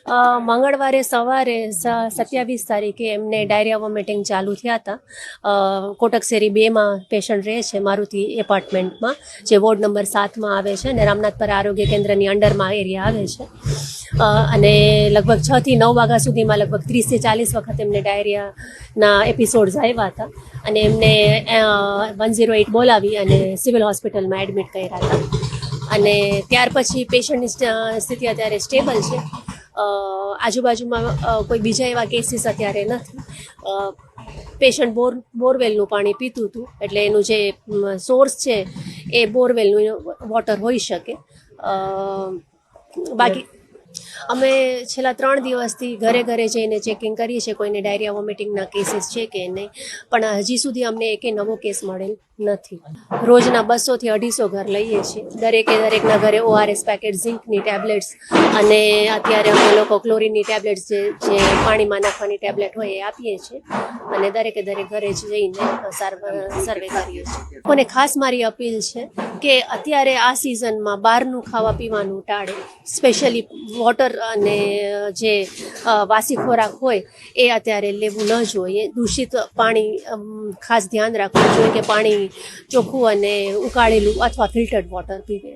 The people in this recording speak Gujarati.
મંગળવારે સવારે 27 તારીખે એમને ડાયરિયા વોમિટિંગ ચાલુ થયા હતા. કોટકશેરી 2માં પેશન્ટ રહે છે મારુતિ એપાર્ટમેન્ટમાં, જે વોર્ડ નંબર 7માં આવે છે અને રામનાથપર આરોગ્ય કેન્દ્રની અંડરમાં એરિયા આવે છે. અને લગભગ 6 થી 9 વાગ્યા સુધીમાં લગભગ 30 થી 40 વખત એમને ડાયરિયાના એપિસોડ્સ આવ્યા હતા અને એમને 108 બોલાવી અને સિવિલ હોસ્પિટલમાં એડમિટ કર્યા હતા. અને ત્યાર પછી પેશન્ટની સ્થિતિ અત્યારે સ્ટેબલ છે. આજુબાજુમાં કોઈ બીજા એવા કેસીસ અત્યારે નથી. પેશન્ટ બોરવેલનું પાણી પીતું હતું, એટલે એનું જે સોર્સ છે એ બોરવેલનું વોટર હોઈ શકે. બાકી અમે છેલ્લા 3 દિવસથી ઘરે ઘરે જઈને ચેકિંગ કરીએ છીએ કોઈને ડાયરિયા વોમિટિંગના કેસીસ છે કે નહીં, પણ હજી સુધી અમને એકે નવો કેસ મળેલ નથી. રોજના 200 થી 250 ઘર લઈએ છીએ. દરેકના ઘરે ORS પેકેટ, ઝિંકની ટેબ્લેટ્સ અને અત્યારે અમે લોકો ક્લોરીનની ટેબ્લેટ્સ જે પાણીમાં નાખવાની ટેબ્લેટ હોય એ આપીએ છીએ અને દરેક ઘરે જઈને સર્વે કરીએ છીએ. કોને ખાસ મારી અપીલ છે કે અત્યારે આ સિઝનમાં બહારનું ખાવા પીવાનું ટાળે. સ્પેશિયલી વોટર અને જે વાસી ખોરાક હોય એ અત્યારે લેવું ન જોઈએ. દૂષિત પાણી ખાસ ધ્યાન રાખવું જોઈએ કે પાણી ચોખ્ખું અને ઉકાળેલું અથવા ફિલ્ટર્ડ વોટર પીવે.